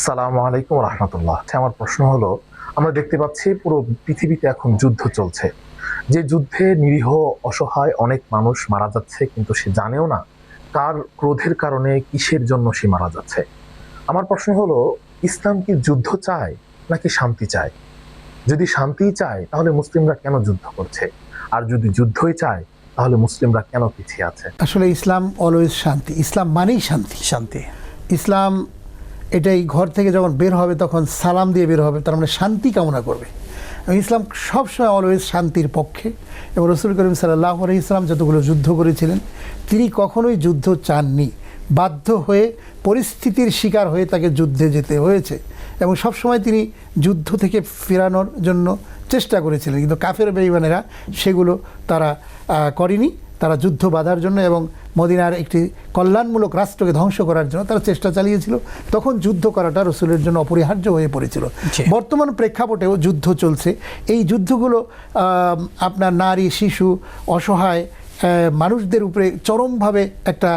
আসসালামু আলাইকুম রহমতুল্লাহ। আমার প্রশ্ন হলো, আমরা দেখতে পাচ্ছি পুরো পৃথিবীতে এখন যুদ্ধ চলছে। যে যুদ্ধে নিরীহ অসহায় অনেক মানুষ মারা যাচ্ছে, কিন্তু সে জানেও না কার ক্রোধের কারণে, কিসের জন্য সে মারা যাচ্ছে। আমার প্রশ্ন হলো, ইসলাম কি যুদ্ধ চায় নাকি শান্তি চায়? যদি শান্তি চায় তাহলে মুসলিমরা কেন যুদ্ধ করছে, আর যদি যুদ্ধই চায় তাহলে মুসলিমরা কেন পিছিয়ে আছে? আসলে ইসলাম অলওয়েজ শান্তি। ইসলাম মানেই শান্তি। শান্তি। ইসলাম এটাই ঘর থেকে যখন বের হবে তখন সালাম দিয়ে বের হবে, তার মানে শান্তি কামনা করবে। এবং ইসলাম সবসময় অলওয়েজ শান্তির পক্ষে। এবং রসুল করিম সাল্লাল্লাহু আলাইহি ওয়াসাল্লাম যতগুলো যুদ্ধ করেছিলেন, তিনি কখনোই যুদ্ধ চাননি। বাধ্য হয়ে, পরিস্থিতির শিকার হয়ে তাকে যুদ্ধে যেতে হয়েছে। এবং সবসময় তিনি যুদ্ধ থেকে ফেরানোর জন্য চেষ্টা করেছিলেন, কিন্তু কাফের বেঈমানেরা সেগুলো তারা করেনি। তারা যুদ্ধ বাঁধার জন্য এবং মদিনার একটি কল্যাণমূলক রাষ্ট্রকে ধ্বংস করার জন্য তারা চেষ্টা চালিয়েছিল। তখন যুদ্ধ করাটা রসুলের জন্য অপরিহার্য হয়ে পড়েছিল। বর্তমান প্রেক্ষাপটেও যুদ্ধ চলছে। এই যুদ্ধগুলো আপনার নারী, শিশু, অসহায় মানুষদের উপরে চরমভাবে একটা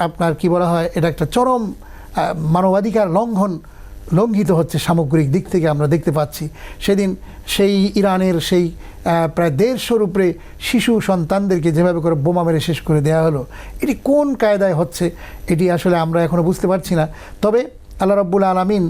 আপনার কি বলা হয়, এটা একটা চরম মানবাধিকার লঙ্ঘিত হচ্ছে। সামগ্রিক দিক থেকে আমরা দেখতে পাচ্ছি। সেদিন সেই ইরানের সেই প্রায় 150 উপরে শিশু সন্তানদেরকে যেভাবে করে বোমা মেরে শেষ করে দেওয়া হলো, এটি কোন কায়দায় হচ্ছে এটি আসলে আমরা এখনও বুঝতে পারছি না। তবে আল্লাহ রাব্বুল আলামিন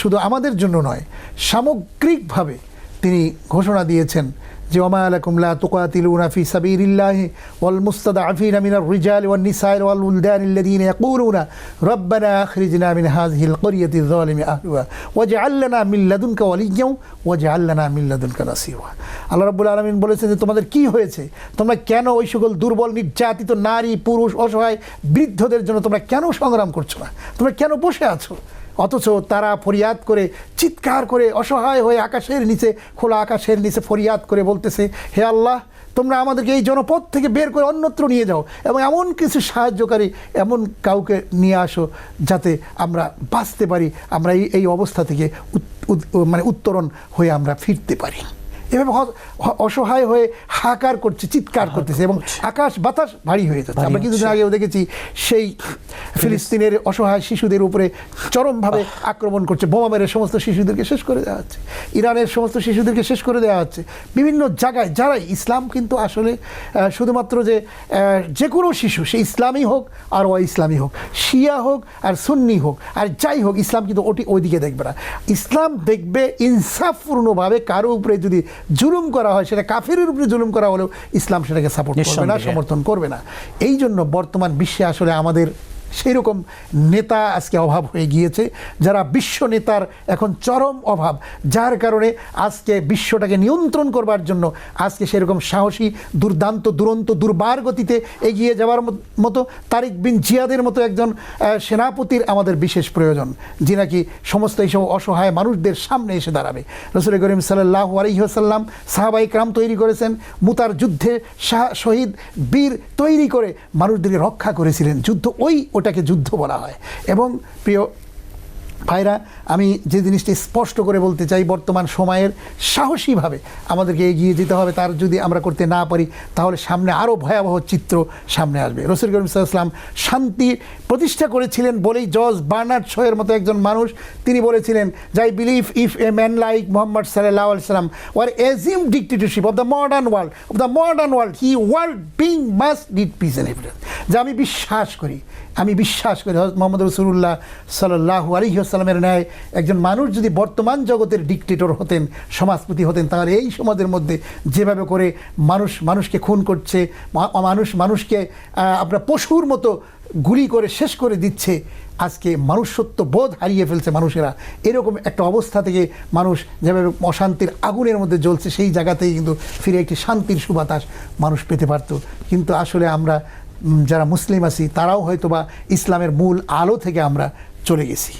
শুধু আমাদের জন্য নয়, সামগ্রিকভাবে তিনি ঘোষণা দিয়েছেন যে ওমা লাকুম লা তুকাতিলুনা ফি সাবিলিল্লাহি ওয়াল মুস্তাদআফিনা মিনার রিজালি ওয়ান নিসাই ওয়াল উলদানি আল্লাযীনা ইয়াকুলুনা রব্বানা আখরিজনা মিন হাযিহিল ক্বরিয়াতি যালিমি আহলিহা ওয়াজআল লানা মিন লাদুনকা ওয়ালিয়্যান ওয়াজআল লানা মিন লাদুনকা নাসীরা। আল্লাহ রাব্বুল আলামিন বলেছেন যে তোমাদের কি হয়েছে, তোমরা কেন ওই সকল দুর্বল, নির্যাতিত নারী, পুরুষ, অসহায়, বৃদ্ধদের জন্য তোমরা কেন সংগ্রাম করছো না? তোমরা কেন বসে আছো? অথচ তারা ফরিয়াদ করে, চিৎকার করে, অসহায় হয়ে আকাশের নিচে, খোলা আকাশের নিচে ফরিয়াদ করে বলতেছে, হে আল্লাহ, তোমরা আমাদেরকে এই জনপদ থেকে বের করে অন্যত্র নিয়ে যাও এবং এমন কিছু সাহায্যকারী, এমন কাউকে নিয়ে আসো যাতে আমরা বাঁচতে পারি, আমরা এই অবস্থা থেকে উত্তরণ হয়ে আমরা ফিরতে পারি। এভাবে অসহায় হয়ে হাহাকার করছে, চিৎকার করতেছে এবং আকাশ বাতাস ভারী হয়ে যাচ্ছে। আমরা কিছুদিন আগেও দেখেছি সেই ফিলিস্তিনের অসহায় শিশুদের উপরে চরমভাবে আক্রমণ করছে, বোমা মেরে সমস্ত শিশুদেরকে শেষ করে দেওয়া হচ্ছে, ইরানের সমস্ত শিশুদেরকে শেষ করে দেওয়া হচ্ছে। বিভিন্ন জায়গায় যারাই ইসলাম কিন্তু আসলে শুধুমাত্র যে কোনো শিশু, সে ইসলামই হোক আর ইসলামী হোক, শিয়া হোক আর সুন্নি হোক আর যাই হোক, ইসলাম কিন্তু ওইদিকে দেখবে না। ইসলাম দেখবে ইনসাফপূর্ণভাবে কারো উপরে যদি জুলুম করা হয়, সেটা কাফেরের উপরে জুলুম করা হলেও ইসলাম সেটাকে সাপোর্ট করবে না, সমর্থন করবে না। এই জন্য বর্তমান বিশ্বে আসলে আমাদের সেই রকম নেতা আজকে অভাব হয়ে গিয়েছে, যারা বিশ্ব নেতার এখন চরম অভাব, যার কারণে আজকে বিশ্বটাকে নিয়ন্ত্রণ করবার জন্য আজকে সেরকম সাহসী, দুর্দান্ত, দুরন্ত, দুর্বার গতিতে এগিয়ে যাওয়ার মতো তারিক বিন জিয়াদের মতো একজন সেনাপতির আমাদের বিশেষ প্রয়োজন, যে নাকি সমস্ত এইসব অসহায় মানুষদের সামনে এসে দাঁড়াবে। রাসূল করিম সাল্লাল্লাহু আলাইহি ওয়াসাল্লাম সাহাবায়ে কেরাম তৈরি করেছেন, মুতার যুদ্ধে শহীদ বীর তৈরি করে মানুষদেরকে রক্ষা করেছিলেন। যুদ্ধ ওটাকে যুদ্ধ বলা হয়। এবং প্রিয় ভাইরা, আমি যে জিনিসটি স্পষ্ট করে বলতে চাই, বর্তমান সময়ের সাহসীভাবে আমাদেরকে এগিয়ে যেতে হবে। তার যদি আমরা করতে না পারি তাহলে সামনে আরও ভয়াবহ চিত্র সামনে আসবে। রাসূল করিম সাল্লাল্লাহু আলাইহি ওয়াসাল্লাম শান্তি প্রতিষ্ঠা করেছিলেন বলেই জর্জ বার্নার্ড শোয়ের মতো একজন মানুষ তিনি বলেছিলেন যে I believe if a man like Muhammad সাল্লাল্লাহু আলাইহি ওয়াসাল্লাম were assume dictatorship of the modern world he would bring must need peace and happiness. যে আমি বিশ্বাস করি হযরত মুহাম্মদ রাসূলুল্লাহ সাল্লাল্লাহু আলাইহি ওয়াসাল্লামের ন্যায় একজন মানুষ যদি বর্তমান জগতের ডিক্টেটর হতেন, সমাজপতি হতেন, তাহলে এই সমাজের মধ্যে যেভাবে করে মানুষকে খুন করছে, মানুষকে আপনার পশুর মতো গুলি করে শেষ করে দিচ্ছে, আজকে মনুষ্যত্ব বোধ হারিয়ে ফেলছে মানুষেরা, এরকম একটা অবস্থা থেকে মানুষ যেভাবে অশান্তির আগুনের মধ্যে জ্বলছে, সেই জায়গাতেই কিন্তু ফিরে একটি শান্তির সুবাতাস মানুষ পেতে পারত। কিন্তু আসলে আমরা যারা মুসলিম আছি তারাও হয়তোবা ইসলামের মূল আলো থেকে আমরা চলে গেছি।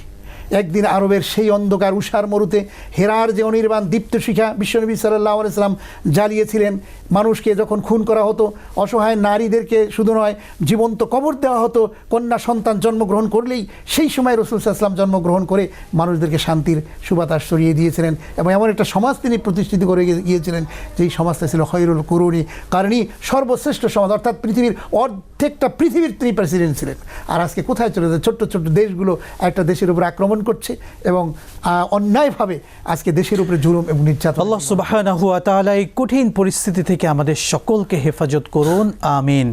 একদিন আরবের সেই অন্ধকার উষার মরুতে হেরার যে অনির্বাণ দীপ্ত শিখা বিশ্বনবী সাল্লাল্লাহু আলাইহি ওয়াসাল্লাম জ্বালিয়েছিলেন, মানুষকে যখন খুন করা হতো, অসহায় নারীদেরকে শুধু নয় জীবন্ত কবর দেওয়া হতো, কন্যা সন্তান জন্মগ্রহণ করলেই সেই সময় রাসূল সাল্লাল্লাহু আলাইহি ওয়াসাল্লাম জন্মগ্রহণ করে মানুষদেরকে শান্তির সুবাতাস ছড়িয়ে দিয়েছিলেন এবং এমন একটা সমাজ তিনি প্রতিষ্ঠিত করে গিয়েছিলেন যেই সমাজটা ছিল খৈরুল কুরুনি কারণী, সর্বশ্রেষ্ঠ সমাজ, অর্থাৎ পৃথিবীর প্রত্যেকটা পৃথিবীর তিনি প্রেসিডেন্ট ছিলেন। আর আজকে কোথায় চলে যায়? ছোট্ট ছোট্ট দেশগুলো একটা দেশের উপর আক্রমণ গ্রহণ করছে এবং অন্যায়ভাবে আজকে দেশের উপরে জুলুম এবং নির্যাতন। আল্লাহ সুবহানাহু ওয়া তাআলা এই কঠিন পরিস্থিতি থেকে আমাদের সকলকে হেফাজত করুন, আমিন।